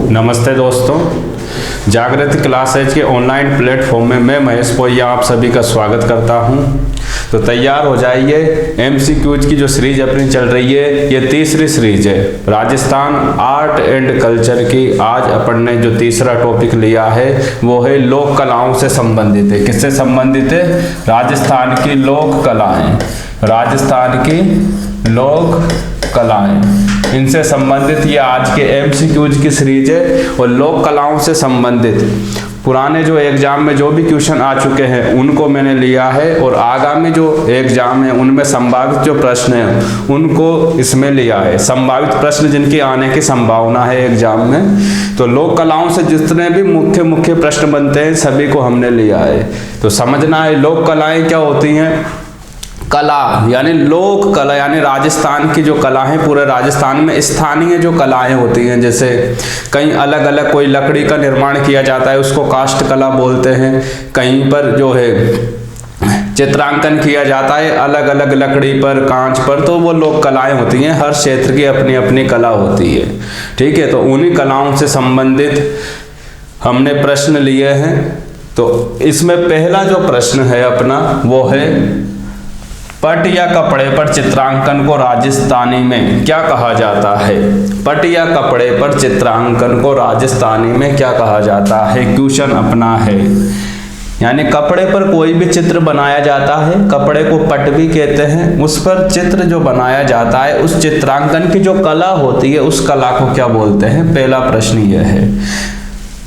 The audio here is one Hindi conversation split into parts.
नमस्ते दोस्तों, जागृति क्लासेज के ऑनलाइन प्लेटफॉर्म में मैं महेश पोइया आप सभी का स्वागत करता हूं। तो तैयार हो जाइए। एमसीक्यूज की जो सीरीज अपनी चल रही है, ये तीसरी सीरीज है राजस्थान आर्ट एंड कल्चर की। आज अपन ने जो तीसरा टॉपिक लिया है वो है लोक कलाओं से संबंधित है। किससे संबंधित है? राजस्थान की लोक कलाएं। राजस्थान की लोक कलाएं, इनसे संबंधित ये आज के एमसीक्यूज की सीरीज है। और लोक कलाओं से संबंधित पुराने जो एग्जाम में जो भी क्वेश्चन आ चुके हैं उनको मैंने लिया है, और आगामी जो एग्जाम है उनमें संभावित जो प्रश्न है उनको इसमें लिया है। संभावित प्रश्न जिनके आने की संभावना है एग्जाम में, तो लोक कलाओं से जितने भी मुख्य प्रश्न बनते हैं सभी को हमने लिया है। तो समझना है लोक कलाएं क्या होती हैं। कला यानी लोक कला यानी राजस्थान की जो कला है, पूरे राजस्थान में स्थानीय जो कलाएं होती हैं, जैसे कहीं अलग अलग कोई लकड़ी का निर्माण किया जाता है उसको काष्ठ कला बोलते हैं। कहीं पर जो है चित्रांकन किया जाता है अलग अलग लकड़ी पर, कांच पर, तो वो लोक कलाएं होती हैं। हर क्षेत्र की अपनी अपनी कला होती है, ठीक है। तो उन्हीं कलाओं से संबंधित हमने प्रश्न लिए हैं। तो इसमें पहला जो प्रश्न है अपना वो है, पट या कपड़े पर चित्रांकन को राजस्थानी में क्या कहा जाता है? पट या कपड़े पर चित्रांकन को राजस्थानी में क्या कहा जाता है? क्वेश्चन अपना है। यानी कपड़े पर कोई भी चित्र बनाया जाता है, कपड़े को पट भी कहते हैं। उस पर चित्र जो बनाया जाता है, उस चित्रांकन की जो कला होती है उस कला को क्या बोलते हैं? पहला प्रश्न यह है।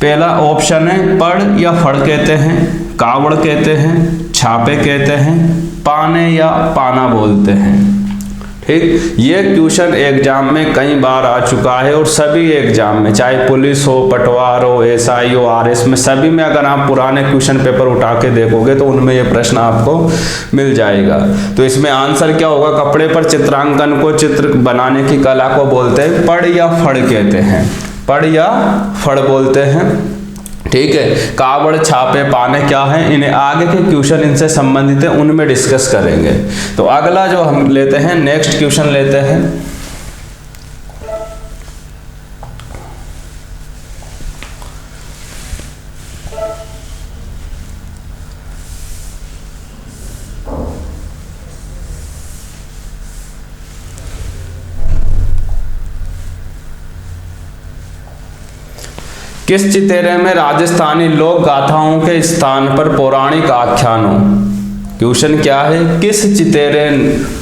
पहला ऑप्शन है पड़ या फड़ कहते हैं, कावड़ कहते हैं, छापे कहते हैं, पाने या पाना बोलते हैं। ठीक, ये क्वेश्चन एग्जाम में कई बार आ चुका है, और सभी एग्जाम में, चाहे पुलिस हो, पटवार हो, एसआई हो, आरएस में, सभी में अगर आप पुराने क्वेश्चन पेपर उठा के देखोगे तो उनमें ये प्रश्न आपको मिल जाएगा। तो इसमें आंसर क्या होगा? कपड़े पर चित्रांकन को, चित्र बनाने की कला को बोलते हैं पड़ या फड़ कहते हैं। पड़ या फड़ बोलते हैं, ठीक है। कावड़, छापे, पाने क्या हैं? इन्हें आगे के क्वेश्चन इनसे संबंधित है, उनमें डिस्कस करेंगे। तो अगला जो हम लेते हैं, नेक्स्ट क्वेश्चन लेते हैं। किस चितेरे में राजस्थानी लोक गाथाओं के स्थान पर पौराणिक आख्यानों? क्वेश्चन क्या है? किस चितेरे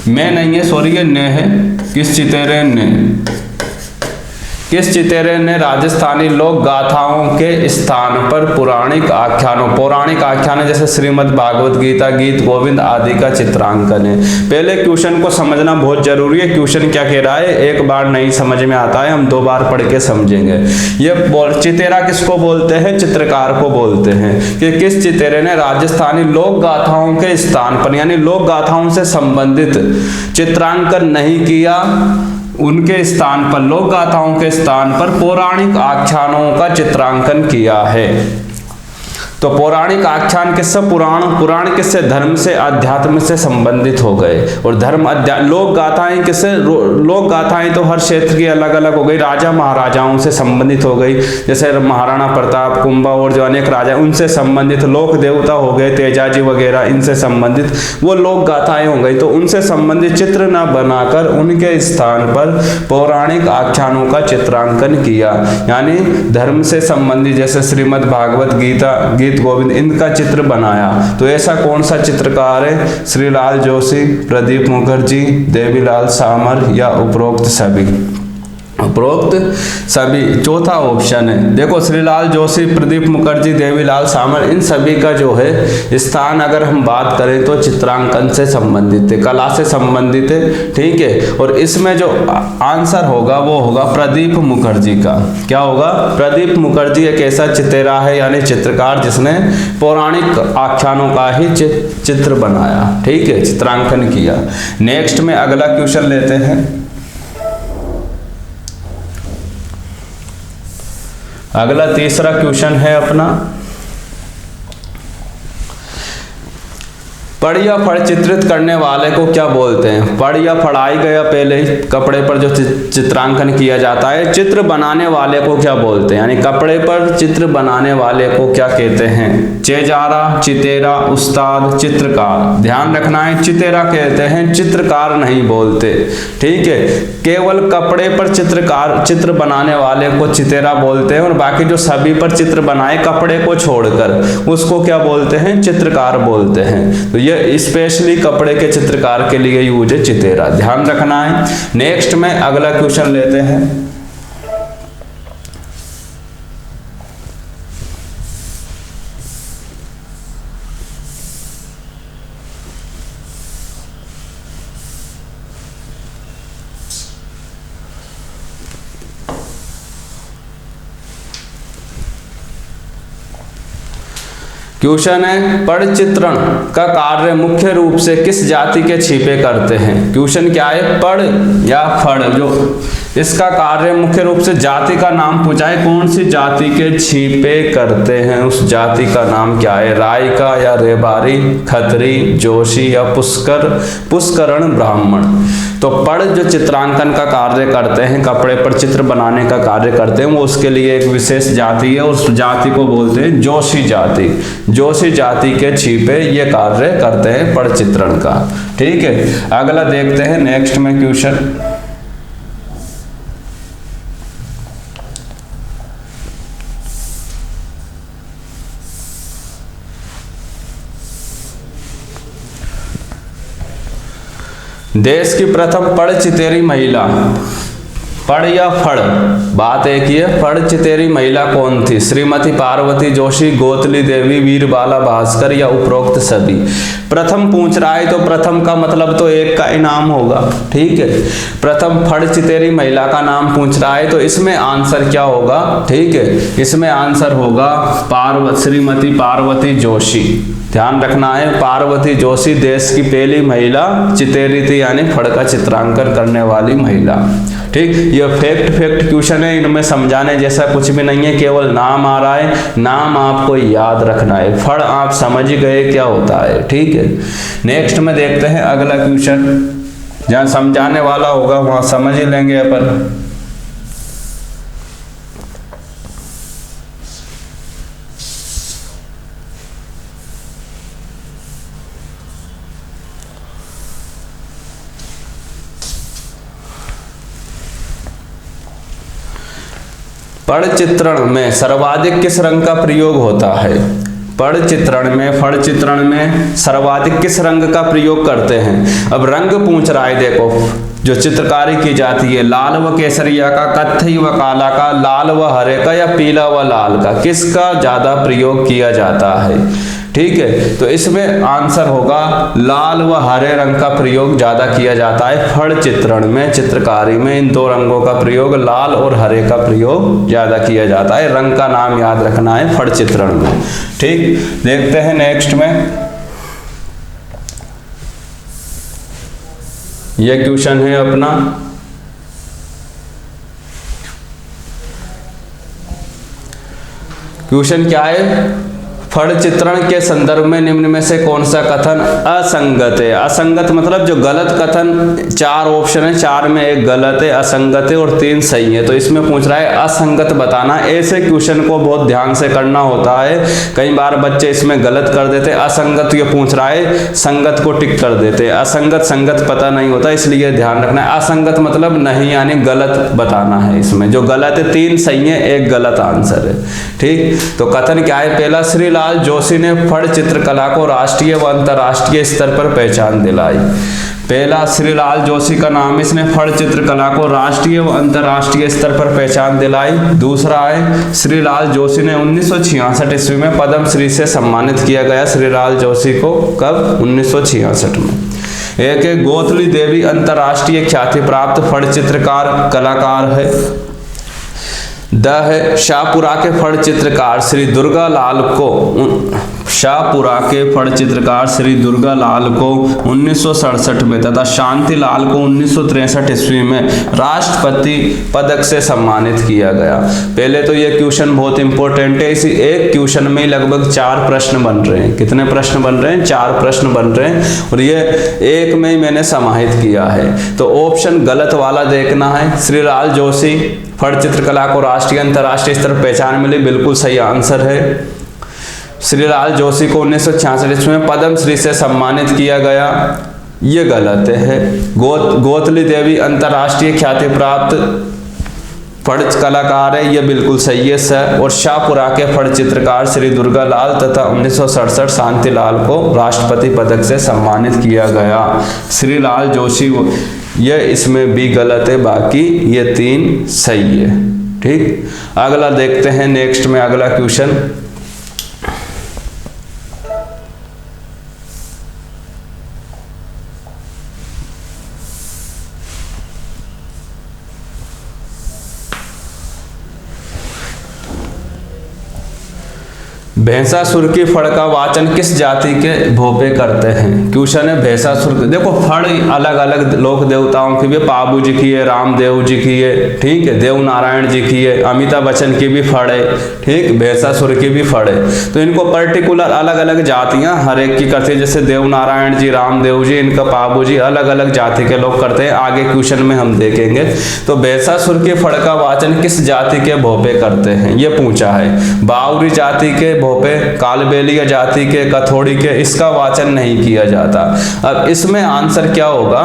में नहीं है, सॉरी ये ने है। किस चितेरे ने, किस चितेरे ने राजस्थानी लोक गाथाओं के स्थान पर पौराणिक आख्यानों, पौराणिक आख्यान जैसे श्रीमद् भागवत गीता, गीत गोविंद आदि का चित्रांकन है। पहले क्वेश्चन को समझना बहुत जरूरी है। क्वेश्चन क्या कह रहा है, एक बार नहीं समझ में आता है, हम दो बार पढ़ के समझेंगे। ये चितेरा किसको बोलते हैं? चित्रकार को बोलते हैं। कि किस चितेरे ने राजस्थानी लोक गाथाओं के स्थान पर, यानी लोक गाथाओं से संबंधित चित्रांकन नहीं किया, उनके स्थान पर, लोक गाथाओं के स्थान पर पौराणिक आख्यानों का चित्रांकन किया है। तो पौराणिक आख्यान किससे? पुराण किससे? धर्म से, अध्यात्म से संबंधित हो गए। और धर्म लोक गाथाएं किससे? लोक गाथाएं तो हर क्षेत्र की अलग अलग हो गई, राजा महाराजाओं से संबंधित हो गई, जैसे महाराणा प्रताप, कुंभा और जो अनेक राजा, उनसे संबंधित। लोक देवता हो गए, तेजाजी वगैरह, इनसे संबंधित वो लोक गाथाएं हो गई। तो उनसे संबंधित चित्र न बनाकर उनके स्थान पर पौराणिक आख्यानों का चित्रांकन किया। यानी धर्म से संबंधित, जैसे श्रीमद् भागवत गीता, गीत गोविंद, इनका चित्र बनाया। तो ऐसा कौन सा चित्रकार है? श्रीलाल जोशी, प्रदीप मुखर्जी, देवीलाल सामर या उपरोक्त सभी? उपरोक्त सभी चौथा ऑप्शन है। देखो श्रीलाल जोशी, प्रदीप मुखर्जी, देवीलाल सामर, इन सभी का जो है स्थान अगर हम बात करें तो चित्रांकन से संबंधित है, कला से संबंधित है, ठीक है। और इसमें जो आंसर होगा वो होगा प्रदीप मुखर्जी का। क्या होगा? प्रदीप मुखर्जी एक ऐसा चितेरा है, यानी चित्रकार, जिसने पौराणिक आख्यानों का ही चित्र बनाया, ठीक है, चित्रांकन किया। नेक्स्ट में अगला क्वेश्चन लेते हैं। अगला तीसरा क्वेश्चन है अपना, पढ़ या फड़ चित्रित करने वाले को क्या बोलते हैं? पढ़ या पढ़ाई गया पहले कपड़े पर जो चित्रांकन किया जाता है। चित्र बनाने वाले को क्या बोलते हैं? यानी कपड़े पर चित्र बनाने वाले को क्या कहते हैं? चेजारा, चितेरा, उस्ताद, चित्रकार। ध्यान रखना है, चितेरा कहते हैं, चित्रकार नहीं बोलते। ठीक है, केवल कपड़े पर चित्र बनाने वाले को चितेरा बोलते हैं और बाकी जो सभी पर चित्र बनाए कपड़े को छोड़कर उसको क्या बोलते हैं? चित्रकार बोलते हैं। तो ये स्पेशली कपड़े के चित्रकार के लिए यूज है चितेरा, ध्यान रखना है। नेक्स्ट में अगला क्वेश्चन लेते हैं। क्वेश्चन है, पड़ चित्रण का कार्य मुख्य रूप से किस जाति के छिपे करते हैं? क्वेश्चन क्या है, पड़ या फड़, जो इसका कार्य मुख्य रूप से जाति का नाम पूछा है, कौन सी जाति के छिपे करते हैं, उस जाति का नाम क्या है? रायका या रेबारी, खत्री, जोशी या पुष्करण ब्राह्मण। तो पड़ जो चित्रांकन का कार्य करते हैं, कपड़े पर चित्र बनाने का कार्य करते हैं, वो उसके लिए एक विशेष जाति है, उस जाति को बोलते हैं जोशी जाति। जोशी जाति के छिपे ये कार्य करते हैं पड़ चित्रण का। ठीक है, अगला देखते हैं नेक्स्ट में क्वेश्चन। देश की प्रथम पड़ चितेरी महिला, पड़ या फड़, बात एक ही है, पड़ चितेरी महिला कौन थी? श्रीमती पार्वती जोशी, गोतली देवी, वीरबाला भास्कर या उपरोक्त सभी। प्रथम पूछ रहा है तो प्रथम का मतलब तो एक का इनाम होगा। ठीक है, प्रथम फड़ चितेरी महिला का नाम पूछ रहा है तो इसमें आंसर क्या होगा? ठीक है, इसमें आंसर होगा श्रीमती पार्वती जोशी। ध्यान रखना है, पार्वती जोशी देश की पहली महिला चितेरी थी, यानी फड़ का चित्रांकन करने वाली महिला। ठीक, ये फैक्ट क्वेश्चन है, इनमें समझाने जैसा कुछ भी नहीं है, केवल नाम आ रहा है, नाम आपको याद रखना है। फड़ आप समझ गए क्या होता है। ठीक है, नेक्स्ट में देखते हैं अगला क्वेश्चन। जहां समझाने वाला होगा वहां समझ ही लेंगे अपन। पड़ चित्रण में सर्वाधिक किस रंग का प्रयोग होता है? पड़ चित्रण में, फड़ चित्रण में सर्वाधिक किस रंग का प्रयोग करते हैं? अब रंग पूछ रहा है, देखो जो चित्रकारी की जाती है, लाल व केसरिया का, कत्थई व काला का, लाल व हरे का या पीला व लाल का, किसका ज्यादा प्रयोग किया जाता है? ठीक है, तो इसमें आंसर होगा लाल व हरे रंग का प्रयोग ज्यादा किया जाता है फड़ चित्रण में, चित्रकारी में। इन दो रंगों का प्रयोग, लाल और हरे का प्रयोग ज्यादा किया जाता है। रंग का नाम याद रखना है फड़ चित्रण में। ठीक, देखते हैं नेक्स्ट में। यह क्वेश्चन है अपना, क्वेश्चन क्या है? फड़ चित्रण के संदर्भ में निम्न में से कौन सा कथन असंगत है? असंगत मतलब जो गलत कथन, चार ऑप्शन है, चार में एक गलत है, असंगत है और 3 सही है। तो इसमें पूछ रहा है असंगत बताना। ऐसे क्वेश्चन को बहुत ध्यान से करना होता है, कई बार बच्चे इसमें गलत कर देते। असंगत ये पूछ रहा है, संगत को टिक कर देते। असंगत संगत पता नहीं होता, इसलिए ध्यान रखना है। असंगत मतलब नहीं, यानी गलत बताना है। इसमें जो गलत है 3 सही है, एक गलत आंसर है। ठीक, तो कथन क्या है? पहला, श्री लाल जोशी ने फड़ चित्रकला को राष्ट्रीय व अंतर्राष्ट्रीय स्तर पर पहचान दिलाई। पहला, श्रीलाल जोशी का नाम, इसने फड़ चित्रकला को राष्ट्रीय व अंतर्राष्ट्रीय स्तर पर पहचान दिलाई। दूसरा है, श्रीलाल जोशी ने 1966 ईस्वी में पद्म श्री से सम्मानित किया गया। श्रीलाल जोशी को कब? 1966 में। एक है, गोतली देवी अंतर्राष्ट्रीय ख्याति प्राप्त फड़ चित्रकार कलाकार है। द है शाहपुरा के फड़ चित्रकार श्री दुर्गालाल को शाहपुरा के फड़ चित्रकार श्री दुर्गालाल को 1967 में तथा शांतिलाल को 1963 ईस्वी में राष्ट्रपति पदक से सम्मानित किया गया। पहले तो ये क्वेश्चन बहुत इंपॉर्टेंट है, इसी एक क्वेश्चन में लगभग 4 प्रश्न बन रहे हैं। कितने प्रश्न बन रहे हैं? 4 प्रश्न बन रहे हैं और ये एक में ही मैंने समाहित किया है। तो ऑप्शन गलत वाला देखना है। श्री लाल जोशी फड़ चित्रकला को राष्ट्रीय अंतर्राष्ट्रीय स्तर पर पहचान मिली, बिल्कुल सही आंसर है। श्री लाल जोशी को 1966 में पद्म श्री से सम्मानित किया गया, ये गलत है। गोतली देवी अंतर्राष्ट्रीय ख्याति प्राप्त फड़ कलाकार है, ये बिल्कुल सही है सर। और शाहपुरा के फड़ चित्रकार श्री दुर्गालाल तथा 1967 शांतिलाल को राष्ट्रपति पदक से सम्मानित किया गया। श्री लाल जोशी ये इसमें भी गलत है, बाकी ये 3 सही है। ठीक, अगला देखते हैं नेक्स्ट में अगला क्वेश्चन। भैंसासुर की फड़ का वाचन किस जाति के भोपे करते हैं? क्वेश्चन है भैंसासुर। देखो फड़ अलग अलग लोक देवताओं की भी, पाबू जी की है, रामदेव जी की है, ठीक है, देव नारायण जी की है, अमिताभ बच्चन की भी फड़ है, ठीक, भैंसासुर की भी फड़ है। तो इनको पर्टिकुलर अलग अलग जातियां हर एक की करती है, जैसे देव नारायण जी, रामदेव जी, इनका पाबू जी अलग अलग जाति के लोग करते हैं। आगे क्वेश्चन में हम देखेंगे। तो भैंसासुर की फड़ का वाचन किस जाति के भोपे करते हैं, ये पूछा है। बावरी जाति के भोपे, कालबेलिया जाति के, कथोड़ी के, इसका वाचन नहीं किया जाता। अब इसमें आंसर क्या होगा?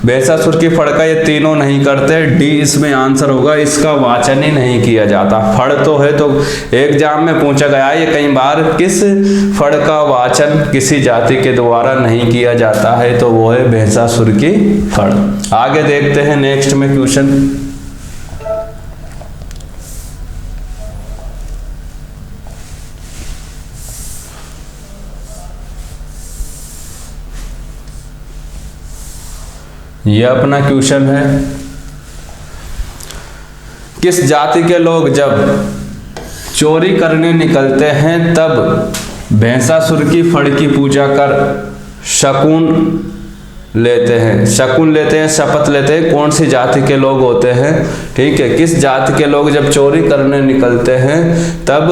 भैंसासुर की फड़ का ये तीनों नहीं करते, डी इसमें आंसर होगा, इसका वाचन ही नहीं किया जाता। फड़ तो है, तो एग्जाम में पूछा गया है ये कई बार, किस फड़ का वाचन किसी जाति के द्वारा नहीं किया जाता है, तो वो है भैंसासुर की फड़। आगे देखते हैं नेक्स्ट में क्वेश्चन। यह अपना क्वेश्चन है। किस जाति के लोग जब चोरी करने निकलते हैं तब भैंसासुर की फड़ की पूजा कर शकुन लेते हैं? शकुन लेते हैं, शपथ लेते हैं, कौन सी जाति के लोग होते हैं? ठीक है, किस जाति के लोग जब चोरी करने निकलते हैं तब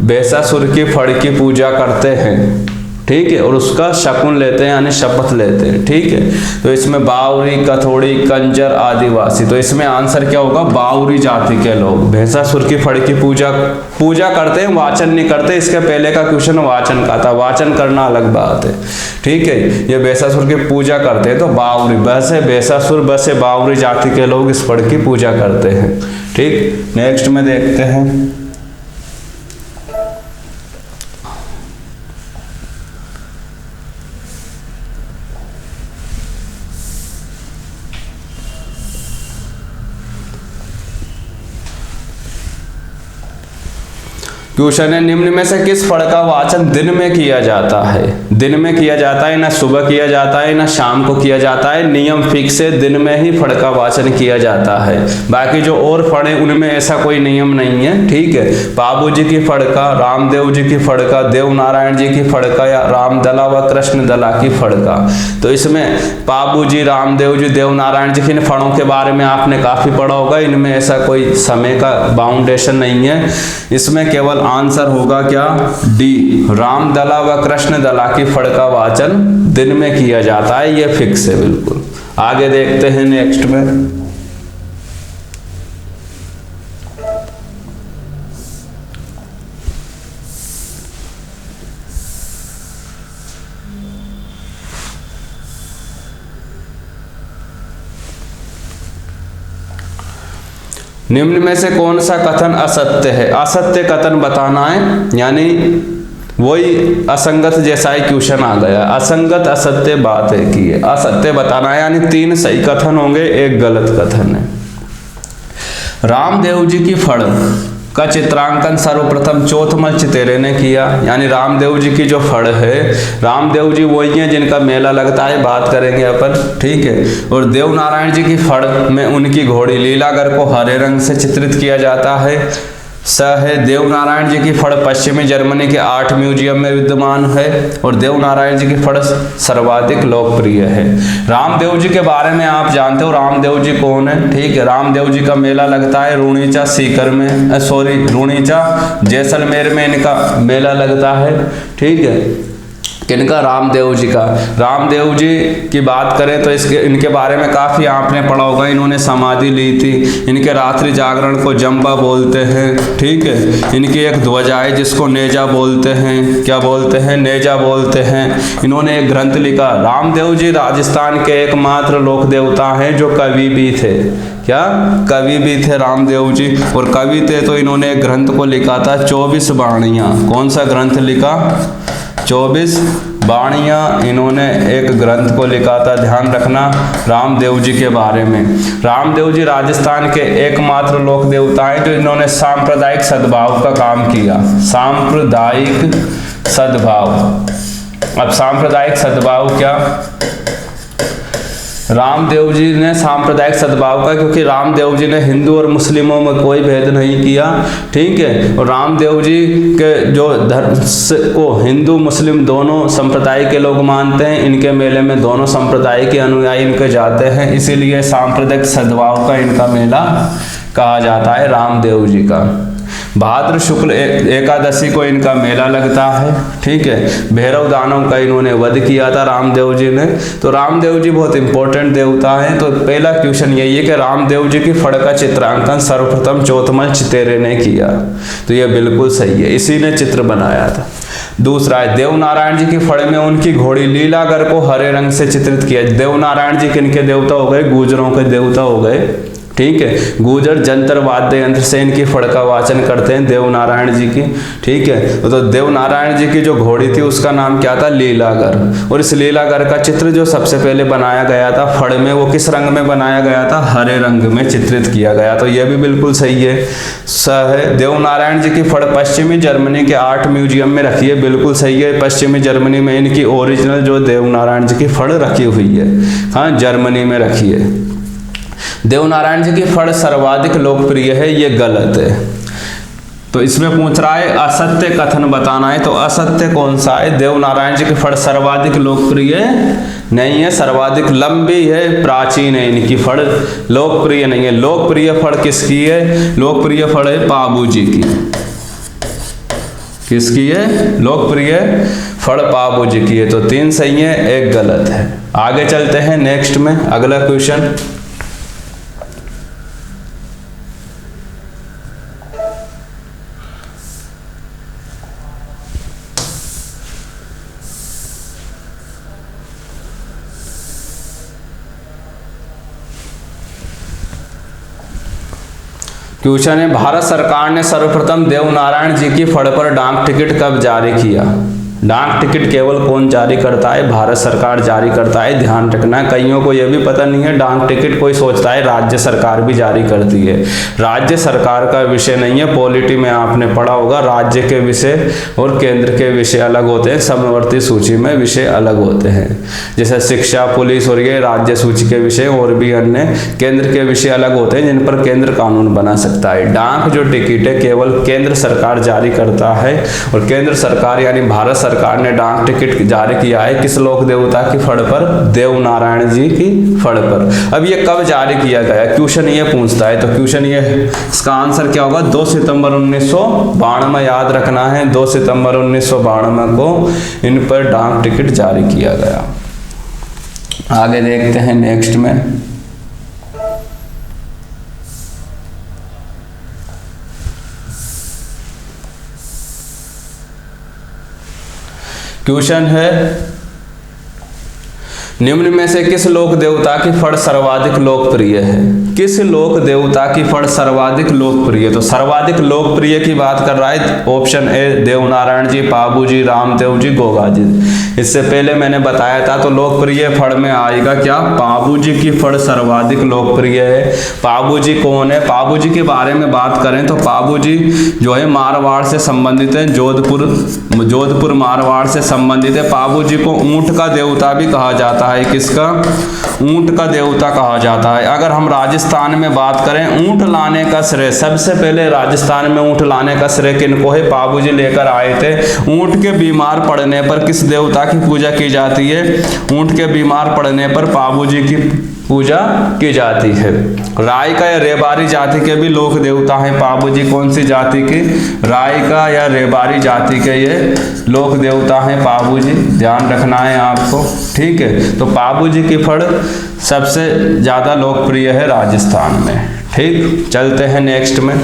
भैंसासुर की फड़ की पूजा करते हैं, ठीक है, और उसका शकुन लेते हैं यानी शपथ लेते हैं। ठीक है, तो इसमें बावरी, कथोड़ी, कंजर, आदिवासी, तो इसमें आंसर क्या होगा? बावरी जाति के लोग भैंसासुर की फड़ की पूजा करते हैं, वाचन नहीं करते। इसके पहले का क्वेश्चन वाचन का था, वाचन करना अलग बात है। ठीक है, ये भैंसासुर की पूजा करते हैं, तो बावरी बस है, भैंसासुर बस है, बावरी जाति के लोग इस फड़ की पूजा करते हैं। ठीक, नेक्स्ट में देखते हैं। क्वेश्चन है निम्न में से किस फड़ का वाचन दिन में किया जाता है? दिन में किया जाता है, ना सुबह किया जाता है, ना शाम को किया जाता है। नियम फिक्स है, दिन में ही फड़ का वाचन किया जाता है। बाकी जो और फड़ है उनमें ऐसा कोई नियम नहीं है। ठीक है, बाबू जी की फड़ का, रामदेव जी की फड़ का, देव नारायण जी की फड़ का, या रामदला व कृष्णदला की फड़ का। तो इसमें बाबू जी, रामदेव जी, देव नारायण जी की फड़ों के बारे में आपने काफी पढ़ा होगा, इनमें ऐसा कोई समय का बाउंडेशन नहीं है। इसमें केवल आंसर होगा क्या? डी, रामदला व कृष्णदला की फड़ का वाचन दिन में किया जाता है, ये फिक्स है बिल्कुल। आगे देखते हैं नेक्स्ट में। निम्न में से कौन सा कथन असत्य है? असत्य कथन बताना है, यानी वही असंगत जैसा ही क्वेश्चन आ गया। असंगत असत्य बात है कि असत्य बताना है, यानी 3 सही कथन होंगे, 1 गलत कथन है। रामदेव जी की फड़ का चित्रांकन सर्वप्रथम चौथमल चितेरे ने किया। यानी रामदेव जी की जो फड़ है, रामदेव जी वही हैं जिनका मेला लगता है, बात करेंगे अपन, ठीक है। और देवनारायण जी की फड़ में उनकी घोड़ी लीलागर को हरे रंग से चित्रित किया जाता है। है देवनारायण जी की फड़ पश्चिमी जर्मनी के 8 म्यूजियम में विद्यमान है और देवनारायण जी की फड़ सर्वाधिक लोकप्रिय है। रामदेव जी के बारे में आप जानते हो, रामदेव जी कौन है, ठीक है। रामदेव जी का मेला लगता है रूणीचा सीकर में, रूणीचा जैसलमेर में इनका मेला लगता है, ठीक है। किनका? रामदेव जी का। रामदेव जी की बात करें तो इनके बारे में काफ़ी आपने पढ़ा होगा। इन्होंने समाधि ली थी। इनके रात्रि जागरण को जंबा बोलते हैं, ठीक है। इनकी एक ध्वजा है जिसको नेजा बोलते हैं। क्या बोलते हैं? नेजा बोलते हैं। इन्होंने एक ग्रंथ लिखा। रामदेव जी राजस्थान के एकमात्र लोक देवता हैं जो कवि भी थे। क्या? कवि भी थे रामदेव जी। और कवि थे तो इन्होंने एक ग्रंथ को लिखा था 24 बाणियाँ। कौन सा ग्रंथ लिखा? 24 बाणियाँ। इन्होंने एक ग्रंथ को लिखा था, ध्यान रखना, रामदेव जी के बारे में। रामदेव जी राजस्थान के एकमात्र लोक देवता हैं जो इन्होंने सांप्रदायिक सद्भाव का काम किया। सांप्रदायिक सद्भाव। अब सांप्रदायिक सद्भाव क्या? रामदेव जी ने सांप्रदायिक सद्भाव का, क्योंकि रामदेव जी ने हिंदू और मुस्लिमों में कोई भेद नहीं किया, ठीक है। और रामदेव जी के जो धर्म को हिंदू मुस्लिम दोनों संप्रदाय के लोग मानते हैं। इनके मेले में दोनों संप्रदाय के अनुयायी इनके जाते हैं, इसीलिए सांप्रदायिक सद्भाव का इनका मेला कहा जाता है रामदेव जी का। भाद्र शुक्ल एकादशी को इनका मेला लगता है, ठीक है। भैरव दानव का इन्होंने वध किया था रामदेव जी ने। तो रामदेव जी बहुत इंपॉर्टेंट देवता हैं। तो पहला क्वेश्चन यही है कि रामदेव जी की फड़ का चित्रांकन सर्वप्रथम चौथमल चितेरे ने किया। तो यह बिल्कुल सही है, इसी ने चित्र बनाया था। दूसरा है देवनारायण जी की फड़ में उनकी घोड़ी लीलागर को हरे रंग से चित्रित किया। देवनारायण जी किनके देवता हो गए? गुर्जरों के देवता हो गए, ठीक है। गुर्जर जंतर वाद्य यंत्र से इनकी फड़ का वाचन करते हैं देवनारायण जी की, ठीक है। तो देवनारायण जी की जो घोड़ी थी उसका नाम क्या था? लीलागर। और इस लीलागर का चित्र जो सबसे पहले बनाया गया था फड़ में, वो किस रंग में बनाया गया था? हरे रंग में चित्रित किया गया। तो यह भी बिल्कुल सही है। देवनारायण जी की फड़ पश्चिमी जर्मनी के 8 म्यूजियम में रखी है। बिल्कुल सही है, पश्चिमी जर्मनी में इनकी ओरिजिनल जो देवनारायण जी की फड़ रखी हुई है, हाँ, जर्मनी में रखी है। देवनारायण जी की फड़ सर्वाधिक लोकप्रिय है, ये गलत है। तो इसमें पूछ रहा है असत्य कथन बताना है, तो असत्य कौन सा है? देवनारायण जी की फड़ सर्वाधिक लोकप्रिय नहीं है, सर्वाधिक लंबी है, प्राचीन है। इनकी फड़ लोकप्रिय नहीं है। लोकप्रिय फड़ किसकी है? लोकप्रिय फड़ है पाबू जी की। किसकी है? लोकप्रिय फड़ पाबू जी की है। तो 3 सही है, 1 गलत है। आगे चलते हैं नेक्स्ट में, अगला क्वेश्चन। क्वेश्चन है भारत सरकार ने सर्वप्रथम देवनारायण जी की फड़ पर डाक टिकट कब जारी किया? डाक टिकट केवल कौन जारी करता है? भारत सरकार जारी करता है, ध्यान रखना। कईयों को यह भी पता नहीं है, डाक टिकट कोई सोचता है राज्य सरकार भी जारी करती है। राज्य सरकार का विषय नहीं है। पॉलिटी में आपने पढ़ा होगा, राज्य के विषय और केंद्र के विषय अलग होते हैं, समवर्ती सूची में विषय अलग होते हैं। जैसे शिक्षा, पुलिस और ये राज्य सूची के विषय, और भी अन्य केंद्र के विषय अलग होते हैं जिन पर केंद्र कानून बना सकता है। डाक जो टिकट है केवल केंद्र सरकार जारी करता है, और केंद्र सरकार यानी भारत सरकार ने डाक टिकट जारी किया है किस लोक देवता की फड़ पर? देवनारायण जी की फड़ पर। अब ये कब जारी किया गया? क्वेश्चन ये पूछता है। तो क्वेश्चन ये, इसका आंसर क्या होगा? 2 सितंबर 1992, याद रखना है। 2 सितंबर 1992 को इन पर डाक टिकट जारी किया गया। आगे देखते हैं नेक्स्ट में। क्वेश्चन है निम्न में से किस लोक देवता की फड़ सर्वाधिक लोकप्रिय है? किस लोक देवता की फड़ सर्वाधिक लोकप्रिय? तो सर्वाधिक लोकप्रिय की बात कर रहा है। ऑप्शन ए देवनारायण जी, पाबू जी, रामदेव जी, गोगा जी। इससे पहले मैंने बताया था, तो लोकप्रिय फड़ में आएगा क्या? पाबू जी की फड़ सर्वाधिक लोकप्रिय है। पाबू जी कौन है? पाबू जी के बारे में बात करें तो पाबू जी जो है मारवाड़ से संबंधित है, जोधपुर मारवाड़ से संबंधित है। पाबू जी को ऊंट का देवता भी कहा जाता है। किसका? ऊंट का देवता कहा जाता है। अगर हम राजस्थान में बात करें, ऊंट लाने का श्रेय, सबसे पहले राजस्थान में ऊंट लाने का श्रेय किनको है? पाबू जी लेकर आए थे। ऊंट के बीमार पड़ने पर किस देवता की पूजा की जाती है? ऊंट के बीमार पड़ने पर पाबू जी की पूजा की जाती है। रायका या रेबारी जाति के भी लोक देवता हैं पाबू जी। कौन सी जाति के? रायका या रेबारी जाति के ये लोक देवता हैं पाबू जी, ध्यान रखना है आपको, ठीक है। तो पाबू जी की फड़ सबसे ज्यादा लोकप्रिय है राजस्थान में। ठीक, चलते हैं नेक्स्ट में।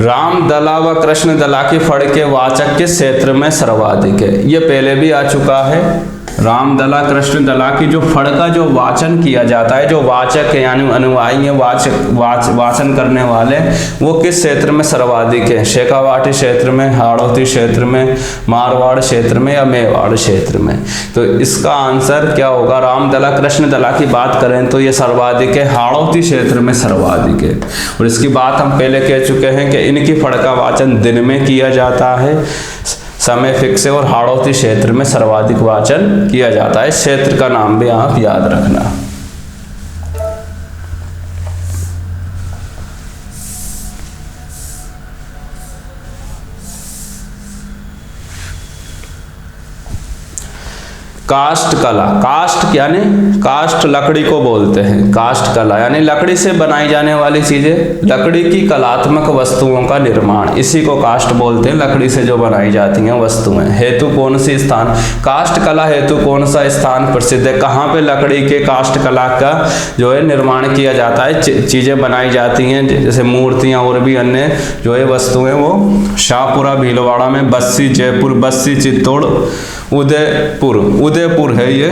रामदला व कृष्णदला की फड़ के वाचक किस क्षेत्र में सर्वाधिक है? ये पहले भी आ चुका है। रामदला कृष्णदला की जो फड़ का जो वाचन किया जाता है, जो वाचक है यानी अनुयायी है, वाचन करने वाले, वो किस क्षेत्र में सर्वाधिक है? शेखावाटी क्षेत्र में, हाड़ौती क्षेत्र में, मारवाड़ क्षेत्र में या मेवाड़ क्षेत्र में? तो इसका आंसर क्या होगा? रामदला कृष्णदला की बात करें तो ये सर्वाधिक है, हाड़ौती क्षेत्र में सर्वाधिक है। और इसकी बात हम पहले कह चुके हैं कि इनकी फड़ का वाचन दिन में किया जाता है, समय फिक्स है, और हाड़ौती क्षेत्र में सर्वाधिक वाचन किया जाता है। इस क्षेत्र का नाम भी आप याद रखना। काष्ठ कला, काष्ठ यानी काष्ठ लकड़ी को बोलते हैं। काष्ठ कला यानी लकड़ी से बनाई जाने वाली चीजें, लकड़ी की कलात्मक वस्तुओं का निर्माण, इसी को काष्ठ बोलते हैं। लकड़ी से जो बनाई जाती हैं वस्तुएं। हेतु कौन सी स्थान? काष्ठ कला हेतु कौन सा स्थान प्रसिद्ध है? कहाँ पे लकड़ी के काष्ठ कला का जो है निर्माण किया जाता है, चीजें बनाई जाती हैं, जैसे मूर्तियां और भी अन्य जो है वस्तुएं, वो शाहपुरा भीलवाड़ा में, बस्सी जयपुर, बस्सी चित्तौड़, उदयपुर है, ये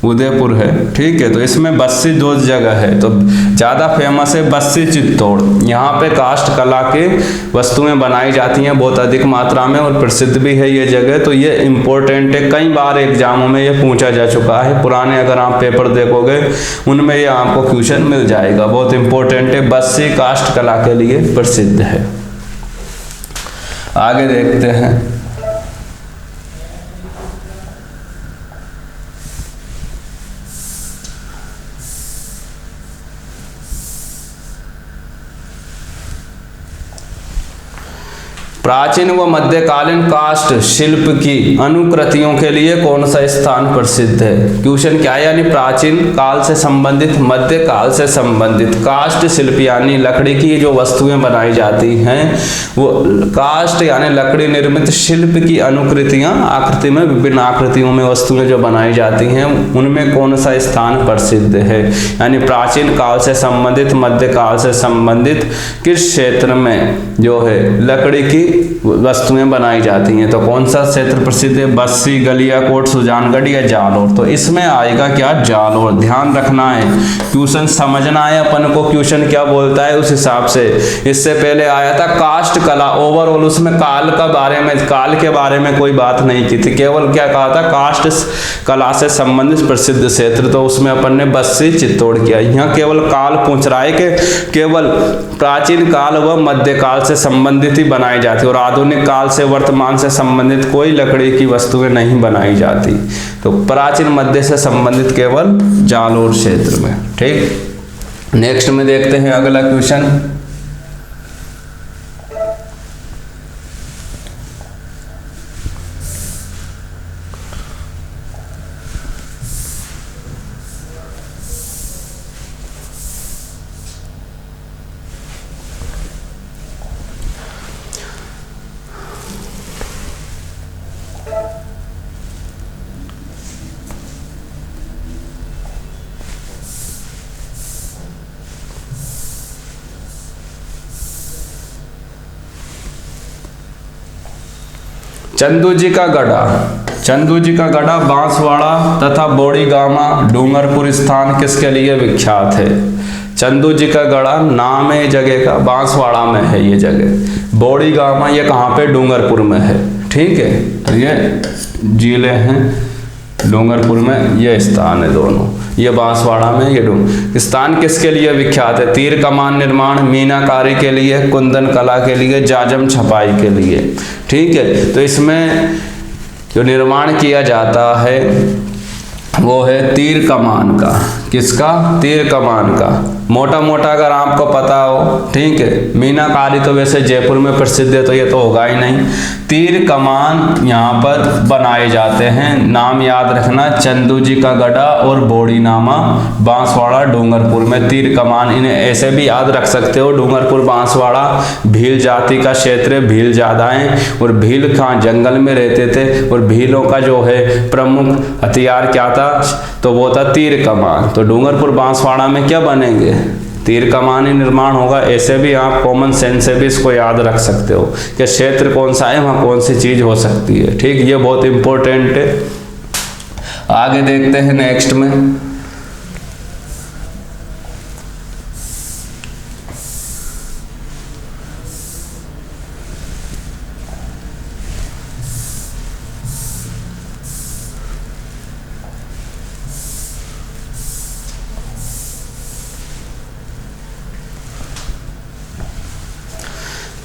उदयपुर है, ठीक है। तो इसमें बस्सी दो जगह है, तो ज़्यादा फेमस है बस्सी चित्तौड़। यहाँ पे काष्ठ कला की वस्तुएं बनाई जाती हैं बहुत अधिक मात्रा में, और प्रसिद्ध भी है ये जगह। तो ये इम्पोर्टेंट है, कई बार एग्जामों में ये पूछा जा चुका है। पुराने अगर आप पेपर देखोगे उनमें ये आपको क्वेश्चन मिल जाएगा, बहुत इंपॉर्टेंट है। बस्सी काष्ठ कला के लिए प्रसिद्ध है। आगे देखते हैं। प्राचीन व मध्यकालीन काष्ठ शिल्प की अनुकृतियों के लिए कौन सा स्थान प्रसिद्ध है? क्वेश्चन क्या है? यानी प्राचीन काल से संबंधित, मध्य काल से संबंधित काष्ठ शिल्प यानी लकड़ी की जो वस्तुएं बनाई जाती हैं, वो काष्ठ यानी लकड़ी निर्मित शिल्प की अनुकृतियां, आकृति में विभिन्न आकृतियों में वस्तुएं जो बनाई जाती हैं, उनमें कौन सा स्थान प्रसिद्ध है? यानी प्राचीन काल से संबंधित, मध्य काल से संबंधित किस क्षेत्र में जो है लकड़ी की वस्तुएं बनाई जाती हैं? तो कौन सा क्षेत्र प्रसिद्ध है? बस्सी, गलियाकोट, सुजानगढ़ या जालोर? तो इसमें आएगा क्या? जालोर। ध्यान रखना है, क्वेश्चन समझना है अपन को, क्वेश्चन क्या बोलता है उस हिसाब से। इससे पहले आया था काष्ठ कला, ओवरऑल उसमें काल का बारे में, काल के बारे में कोई बात नहीं की थी, केवल क्या कहा था? काष्ठ कला से संबंधित प्रसिद्ध क्षेत्र, तो उसमें अपन ने बस्सी चित्तौड़ किया। यहाँ केवल काल पूछ रहा है कि केवल प्राचीन काल व मध्यकाल से संबंधित ही बनाई जाती, और आधुनिक काल से वर्तमान से संबंधित कोई लकड़ी की वस्तुएं नहीं बनाई जाती। तो प्राचीन मध्य से संबंधित केवल जालोर क्षेत्र में। ठीक, नेक्स्ट में देखते हैं अगला क्वेश्चन। चंदू जी का गढ़ा, चंदू जी का गढ़ा बांसवाड़ा तथा बोड़ीगामा डूंगरपुर स्थान किसके लिए विख्यात है? चंदू जी का गढ़ा नाम है जगह का, बांसवाड़ा में है ये जगह। बोड़ीगामा ये कहाँ पे? डूंगरपुर में है। ठीक है, तो ये जिले हैं डूंगरपुर में, ये स्थान है दोनों, ये बांसवाड़ा में, ये स्थान किसके लिए विख्यात है? तीर कमान निर्माण, मीनाकारी के लिए, कुंदन कला के लिए, जाजम छपाई के लिए। ठीक है, तो इसमें जो निर्माण किया जाता है वो है तीर कमान का। किसका? तीर कमान का। मोटा मोटा अगर आपको पता हो, ठीक है, मीनाकारी तो वैसे जयपुर में प्रसिद्ध है तो ये तो होगा ही नहीं। तीर कमान यहाँ पर बनाए जाते हैं, नाम याद रखना, चंदू जी का गढ़ा और बोड़ीनामा बांसवाड़ा डूंगरपुर में तीर कमान। इन्हें ऐसे भी याद रख सकते हो, डूंगरपुर बांसवाड़ा भील जाति का क्षेत्र है, भील ज़्यादा हैं और भील कहाँ? जंगल में रहते थे और भीलों का जो है प्रमुख हथियार क्या था? तो वो था तीर कमान। तो डूंगरपुर बांसवाड़ा में क्या बनेंगे? तीर कमान ही निर्माण होगा। ऐसे भी आप कॉमन सेंस से भी इसको याद रख सकते हो कि क्षेत्र कौन सा है, वहाँ कौन सी चीज हो सकती है। ठीक, ये बहुत इंपॉर्टेंट है। आगे देखते हैं नेक्स्ट में।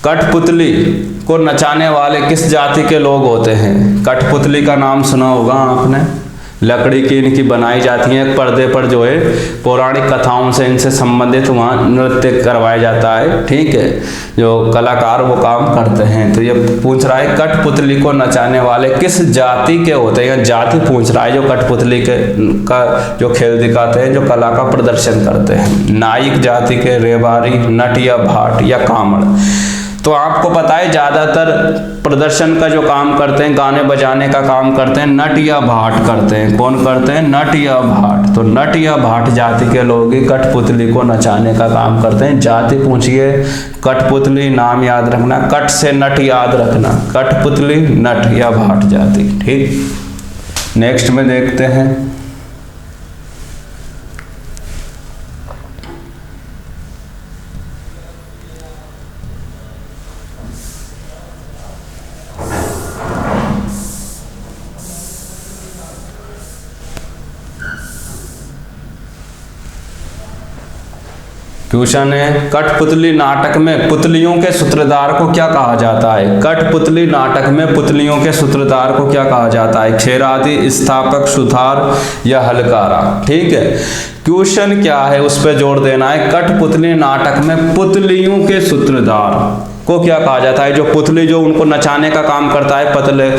कठपुतली को नचाने वाले किस जाति के लोग होते हैं? कठपुतली का नाम सुना होगा आपने, लकड़ी की इनकी बनाई जाती है, पर्दे पर जो है पौराणिक कथाओं से इनसे संबंधित वहाँ नृत्य करवाया जाता है। ठीक है, जो कलाकार वो काम करते हैं। तो ये पूछ रहा है कठपुतली को नचाने वाले किस जाति के होते हैं? जाति पूछ रहा है, जो कठपुतली के का जो खेल दिखाते हैं, जो कला का प्रदर्शन करते हैं। नाइक जाति के, रेवारी, नट या भाट या कामड़। तो आपको पता है ज्यादातर प्रदर्शन का जो काम करते हैं, गाने बजाने का काम करते हैं, नट या भाट करते हैं। कौन करते हैं? नट या भाट। तो नट या भाट जाति के लोग ही कठपुतली को नचाने का काम करते हैं। जाति पूछिए, कठपुतली नाम याद रखना, कट से नट याद रखना, कठपुतली नट या भाट जाति। ठीक, नेक्स्ट में देखते हैं। क्वेश्चन है, कठपुतली नाटक में पुतलियों के सूत्रधार को क्या कहा जाता है? कठपुतली नाटक में पुतलियों के सूत्रधार को क्या कहा जाता है? खेरादी, स्थापक, सुथार या हलकारा? ठीक है, क्वेश्चन क्या है उस पर जोर देना है। कठपुतली नाटक में पुतलियों के सूत्रधार को क्या कहा जाता है? जो पुतली जो उनको नचाने का काम करता है, पतले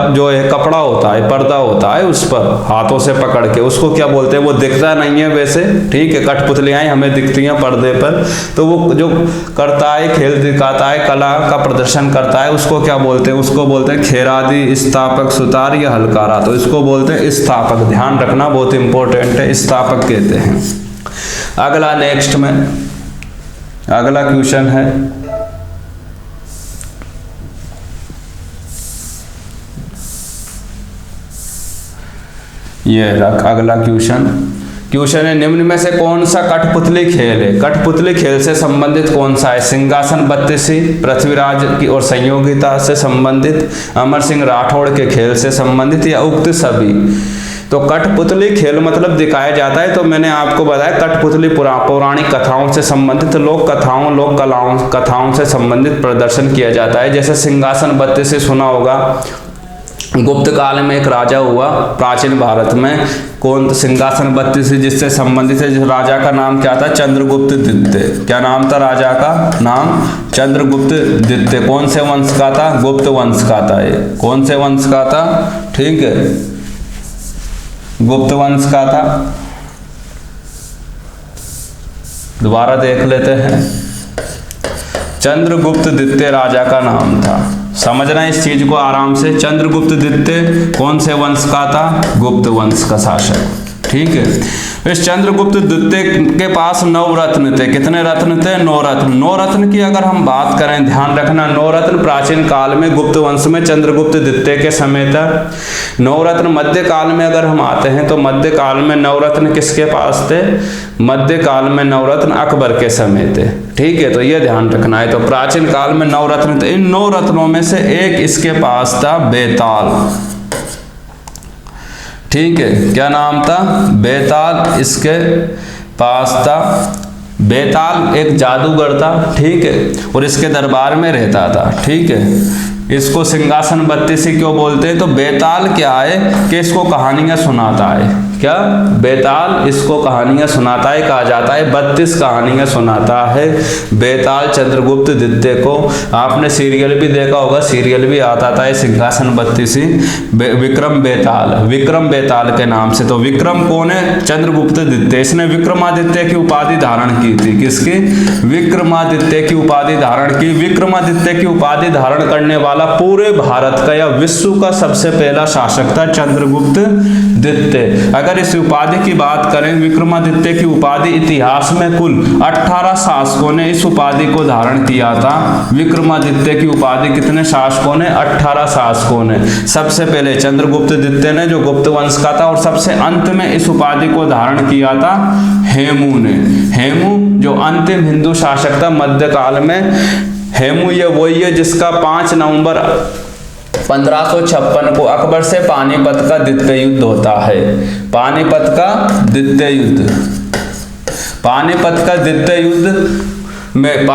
जो है कपड़ा होता है, पर्दा होता है, उस पर हाथों से पकड़ के, उसको क्या बोलते हैं? वो दिखता नहीं है वैसे, ठीक है, कठपुतलियां हमें दिखती हैं पर्दे पर, तो वो जो करता है, खेल दिखाता है, कला का प्रदर्शन करता है, उसको क्या बोलते हैं? उसको बोलते हैं खेरादी, स्थापक, सुतार या हलकारा। तो इसको बोलते हैं स्थापक। ध्यान रखना, बहुत इंपॉर्टेंट है, स्थापक कहते हैं। अगला नेक्स्ट में अगला क्वेश्चन है, ये रख अगला क्वेश्चन है, निम्न में से कौन सा कठपुतली खेल है? कठपुतली खेल से संबंधित कौन सा है? सिंहासन बत्तीसी, पृथ्वीराज की और संयोगिता से संबंधित, अमर सिंह राठौड़ के खेल से संबंधित या उक्त सभी? तो कठपुतली खेल मतलब दिखाया जाता है, तो मैंने आपको बताया कठपुतली पौराणिक कथाओं से संबंधित, लोक कथाओं, लोक कथाओं से संबंधित प्रदर्शन किया जाता है। जैसे सिंहासन बत्तीसी सुना होगा, गुप्त काल में एक राजा हुआ प्राचीन भारत में, कौन? सिंहासन बत्तीसी, जिससे संबंधित है। जिस राजा का नाम क्या था? चंद्रगुप्त द्वितीय। क्या नाम था राजा का? नाम चंद्रगुप्त द्वितीय। कौन से वंश का था? गुप्त वंश का था। ये कौन से वंश का था? ठीक है, गुप्त वंश का था। दोबारा देख लेते हैं, चंद्रगुप्त द्वितीय राजा का नाम था। समझना इस चीज को आराम से। चंद्रगुप्त द्वितीय कौन से वंश का था? गुप्त वंश का शासक। ठीक है। इस चंद्रगुप्त द्वितीय के पास 9 रत्न थे। कितने रत्न थे? 9 रत्न। 9 रत्न की अगर हम बात करें, ध्यान रखना, 9 रत्न प्राचीन काल में गुप्त वंश में चंद्रगुप्त द्वितीय के समय था। 9 रत्न मध्य काल में अगर हम आते हैं तो मध्य काल में 9 रत्न किसके पास थे? मध्य काल में 9 रत्न अकबर के समय थे। ठीक है, तो ये ध्यान रखना है। तो प्राचीन काल में 9 रत्न थे। इन 9 रत्नों में से एक इसके पास था बेताल। ठीक है, क्या नाम था? बेताल इसके पास था। बेताल एक जादूगर था। ठीक है, और इसके दरबार में रहता था। ठीक है, इसको सिंहासन बत्तीसी क्यों बोलते हैं? तो बेताल क्या है कि इसको कहानियां सुनाता है। क्या? बेताल इसको कहानियां सुनाता है, कहा जाता है 32 कहानियां सुनाता है बेताल चंद्रगुप्त द्वितीय को। आपने सीरियल भी देखा होगा, सीरियल भी आता था सिंहासन बत्तीसी, विक्रम बेताल, विक्रम बेताल के नाम से। तो विक्रम कौन है? चंद्रगुप्त द्वितीय। इसने विक्रमादित्य की उपाधि धारण की थी। किसकी? विक्रमादित्य की उपाधि धारण की। विक्रमादित्य की उपाधि धारण करने वाला पूरे भारत का या विश्व का सबसे पहला शासक था चंद्रगुप्त द्वितीय। अगर इस उपाधि की बात करें, विक्रमादित्य की उपाधि, इतिहास में कुल 18 शासकों ने इस उपाधि को धारण किया था। विक्रमादित्य की उपाधि कितने शासकों ने? 18 शासकों ने। सबसे पहले चंद्रगुप्त द्वितीय ने, जो गुप्त वंश का था, और सबसे अंत में इस उपाधि को धारण किया था हेमू ने। हेमू जो अंतिम हिंदू शासक था मध्यकाल में। हेमू ये वही है जिसका 5 नवंबर 1556 को अकबर से पानीपत का द्वितीय युद्ध होता है। पानीपत का द्वितीय युद्ध, पानीपत का द्वितीय युद्ध में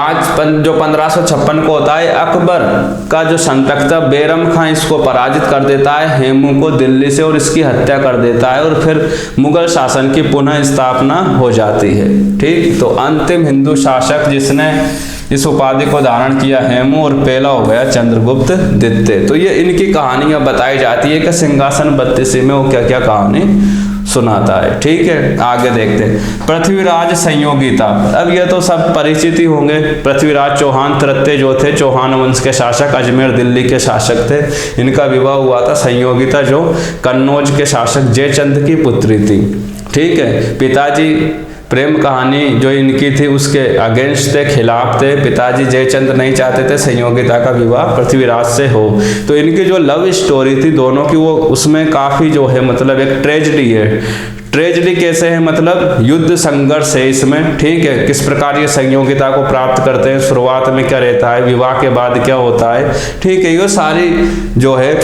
जो 1556 को होता है, अकबर का जो संतक था बैरम खां इसको पराजित कर देता है, हेमू को दिल्ली से, और इसकी हत्या कर देता है, और फिर मुगल शासन की पुनः स्थापना हो जाती है। ठीक, तो अंतिम हिंदू शासक जिसने इस उपाधि को धारण किया हेमू, और पहला हो गया चंद्रगुप्त द्वितीय। तो ये इनकी कहानियां बताई जाती है कि सिंहासन बत्तीसी में वो क्या क्या कहानी सुनाता है। ठीक है, आगे देखते हैं। पृथ्वीराज संयोगिता। अब ये तो सब परिचित ही होंगे। पृथ्वीराज चौहान तृतीय जो थे, चौहान वंश के शासक, अजमेर दिल्ली के शासक थे। इनका विवाह हुआ था संयोगिता जो कन्नौज के शासक जयचंद की पुत्री थी। ठीक है, पिताजी प्रेम कहानी जो इनकी थी उसके अगेंस्ट थे, खिलाफ थे। पिताजी जयचंद नहीं चाहते थे संयोगिता का विवाह पृथ्वीराज से हो। तो इनकी जो लव स्टोरी थी दोनों की, वो उसमें काफ़ी जो है मतलब एक ट्रेजेडी है। ट्रेजेडी कैसे है? मतलब युद्ध संघर्ष है इसमें। ठीक है, किस प्रकार ये संयोगिता को प्राप्त करते हैं, शुरुआत में क्या रहता है, विवाह के बाद क्या होता है। ठीक है, ये सारी जो है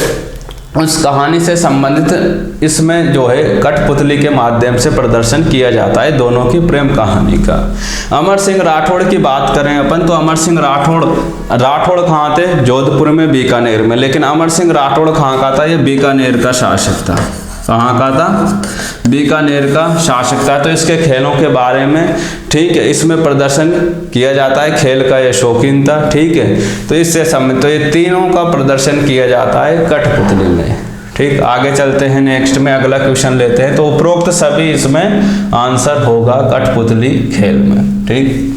उस कहानी से संबंधित इसमें जो है कठपुतली के माध्यम से प्रदर्शन किया जाता है दोनों की प्रेम कहानी का। अमर सिंह राठौड़ की बात करें अपन, तो अमर सिंह राठौड़ कहाँ थे? जोधपुर में, बीकानेर में। लेकिन अमर सिंह राठौड़ कहाँ का था? ये बीकानेर का शासक था। कहाँ का था? बीकानेर का शासक था। तो इसके खेलों के बारे में, ठीक है, इसमें प्रदर्शन किया जाता है, खेल का ये शौकीन था। ठीक है, तो इससे तो ये तीनों का प्रदर्शन किया जाता है कठपुतली में। ठीक, आगे चलते हैं, नेक्स्ट में अगला क्वेश्चन लेते हैं। तो उपरोक्त सभी इसमें आंसर होगा कठपुतली खेल में। ठीक,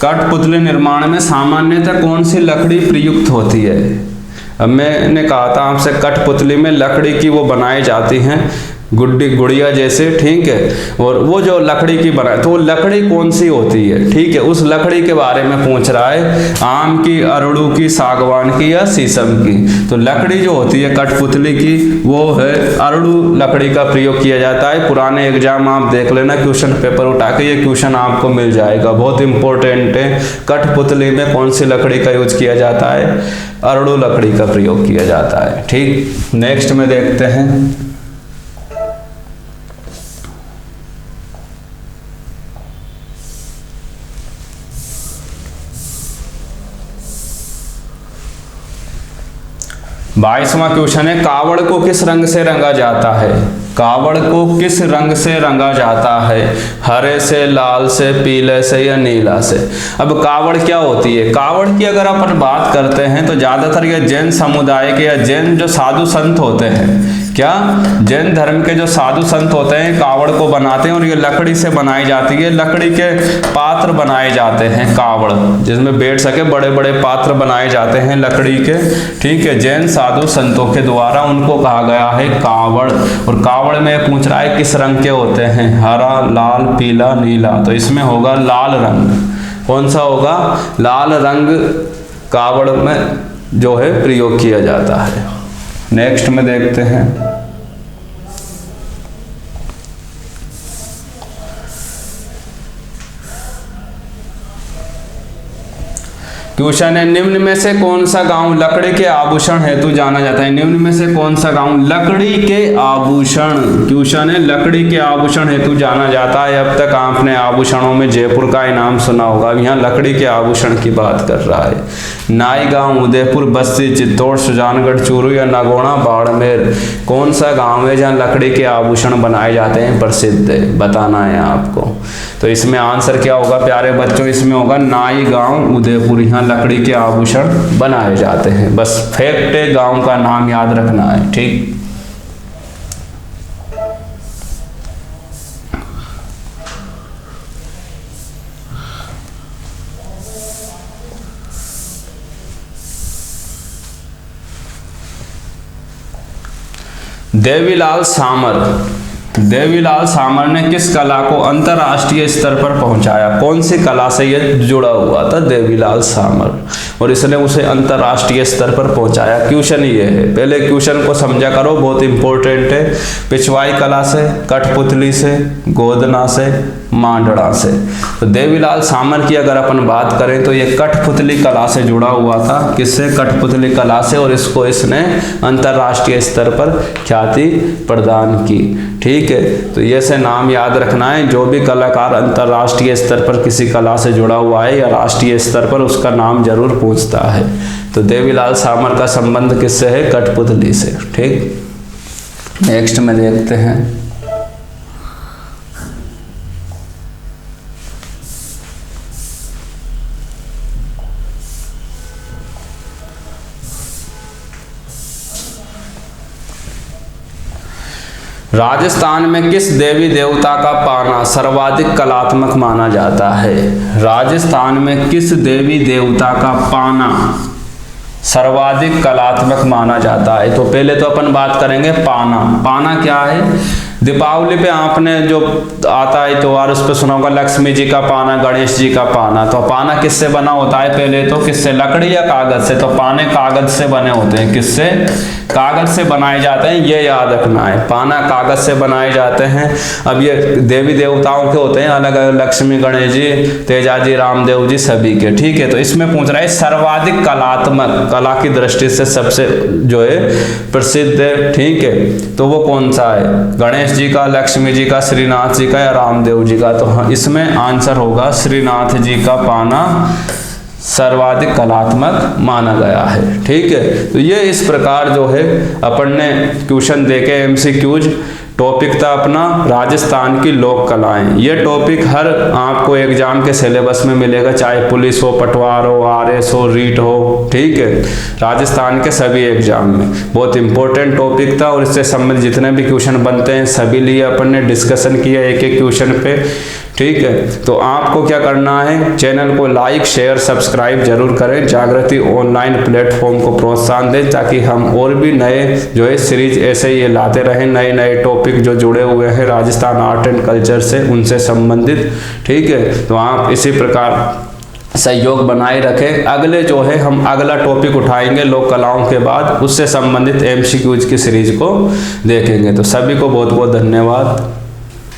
कठपुतली निर्माण में सामान्यतः कौन सी लकड़ी प्रयुक्त होती है? अब मैंने कहा था आपसे कठपुतली में लकड़ी की वो बनाई जाती हैं गुड़िया जैसे। ठीक है, और वो जो लकड़ी की बनाए, तो वो लकड़ी कौन सी होती है? ठीक है, उस लकड़ी के बारे में पूछ रहा है। आम की, अरड़ू की, सागवान की या शीशम की? तो लकड़ी जो होती है कठपुतली की वो है अरड़ू लकड़ी का प्रयोग किया जाता है। पुराने एग्जाम आप देख लेना, क्वेश्चन पेपर उठा के ये क्वेश्चन आपको मिल जाएगा, बहुत इंपॉर्टेंट है। कठपुतली में कौन सी लकड़ी का यूज किया जाता है? अरड़ू लकड़ी का प्रयोग किया जाता है। ठीक, नेक्स्ट में देखते हैं। बाईसवां क्वेश्चन है, कावड़ को किस रंग से रंगा जाता है? कावड़ को किस रंग से रंगा जाता है? हरे से, लाल से, पीले से या नीला से? अब कावड़ क्या होती है? कावड़ की अगर अपन बात करते हैं तो ज्यादातर ये जैन समुदाय के या जैन जो साधु संत होते हैं, क्या जैन धर्म के जो साधु संत होते हैं कावड़ को बनाते हैं, और ये लकड़ी से बनाई जाती है। लकड़ी के पात्र बनाए जाते हैं कावड़, जिसमें बैठ सके, बड़े बड़े पात्र बनाए जाते हैं लकड़ी के, ठीक है, जैन साधु संतों के द्वारा उनको कहा गया है कावड़। और कावड़ में पूछ रहा है किस रंग के होते हैं? हरा, लाल, पीला, नीला। तो इसमें होगा लाल रंग। कौन सा होगा? लाल रंग कावड़ में जो है प्रयोग किया जाता है। नेक्स्ट में देखते हैं, क्वेश्चन है निम्न में से कौन सा गांव लकड़ी के आभूषण हेतु जाना जाता है? निम्न में से कौन सा गांव लकड़ी के आभूषण, क्वेश्चन है लकड़ी के आभूषण हेतु जाना जाता है। अब तक आपने आभूषणों में जयपुर का इनाम सुना होगा, यहाँ लकड़ी के आभूषण की बात कर रहा है। नाईगांव, उदयपुर, बस्ती, चित्तौड़, सुजानगढ़, चूरू या नगोड़ा, बाड़मेर, कौन सा गांव है जहाँ लकड़ी के आभूषण बनाए जाते हैं, प्रसिद्ध है, बताना है आपको। तो इसमें आंसर क्या होगा प्यारे बच्चों? इसमें होगा नाईगांव, उदयपुर, यहाँ लकड़ी के आभूषण बनाए जाते हैं। बस फैक्ट है, गांव का नाम याद रखना है, ठीक। देवीलाल सामर ने किस कला को अंतरराष्ट्रीय स्तर पर पहुंचाया? कौन सी कला से यह जुड़ा हुआ था देवीलाल सामर, और इसने उसे अंतरराष्ट्रीय स्तर पर पहुंचाया? क्वेश्चन ये है, पहले क्वेश्चन को समझा करो, बहुत इंपॉर्टेंट है। पिछवाई कला से, कठपुतली से, गोदना से, मांडड़ा से। तो देवीलाल सामर की अगर अपन बात करें तो ये कठपुतली कला से जुड़ा हुआ था। किससे? कठपुतली कला से, और इसको इसने अंतरराष्ट्रीय स्तर पर ख्याति प्रदान की, ठीक है। तो ये से नाम याद रखना है, जो भी कलाकार अंतरराष्ट्रीय स्तर पर किसी कला से जुड़ा हुआ है या राष्ट्रीय स्तर पर, उसका नाम जरूर पूछता है। तो देवीलाल सामर का संबंध किससे है? कठपुतली से, ठीक। नेक्स्ट में देखते हैं, राजस्थान में किस देवी देवता का पाना सर्वाधिक कलात्मक माना जाता है? राजस्थान में किस देवी देवता का पाना सर्वाधिक कलात्मक माना जाता है? तो पहले तो अपन बात करेंगे पाना। पाना क्या है? दीपावली पे आपने जो आता है त्योहार, उस पर सुना होगा लक्ष्मी जी का पाना, गणेश जी का पाना। तो पाना किससे बना होता है? पहले तो किससे? लकड़ी या कागज से? तो पाने कागज से बने होते हैं। किससे? कागज से बनाए जाते हैं, ये याद रखना है। पाना कागज से बनाए जाते हैं। अब ये देवी देवताओं के होते हैं अलग अलग, लक्ष्मी, गणेश जी, तेजाजी, रामदेव जी, सभी के, ठीक है। तो इसमें पूछ रहा है सर्वाधिक कलात्मक, कला की दृष्टि से सबसे जो है प्रसिद्ध है, ठीक है, तो वो कौन सा है? गणेश जी का, लक्ष्मी जी का, श्रीनाथ जी का या रामदेव जी का? तो इसमें आंसर होगा श्रीनाथ जी का पाना सर्वाधिक कलात्मक माना गया है, ठीक है। तो ये इस प्रकार जो है अपन ने क्वेश्चन देखे, एमसीक्यूज टॉपिक था अपना राजस्थान की लोक कलाएं। ये टॉपिक हर आपको एग्जाम के सिलेबस में मिलेगा, चाहे पुलिस हो, पटवार हो, आरएस हो, रीट हो, ठीक है। राजस्थान के सभी एग्जाम में बहुत इंपॉर्टेंट टॉपिक था, और इससे संबंधित जितने भी क्वेश्चन बनते हैं सभी लिए अपन ने डिस्कशन किया एक एक क्वेश्चन पे, ठीक है। तो आपको क्या करना है, चैनल को लाइक, शेयर, सब्सक्राइब जरूर करें, जागृति ऑनलाइन प्लेटफॉर्म को प्रोत्साहन दें, ताकि हम और भी नए जो है सीरीज ऐसे ये लाते रहें, नए नए टॉपिक जो जुड़े हुए हैं राजस्थान आर्ट एंड कल्चर से, उनसे संबंधित, ठीक है। तो आप इसी प्रकार सहयोग बनाए रखें। अगले जो है हम अगला टॉपिक उठाएंगे लोक कलाओं के बाद, उससे संबंधित एमसीक्यूज की सीरीज को देखेंगे। तो सभी को बहुत बहुत धन्यवाद।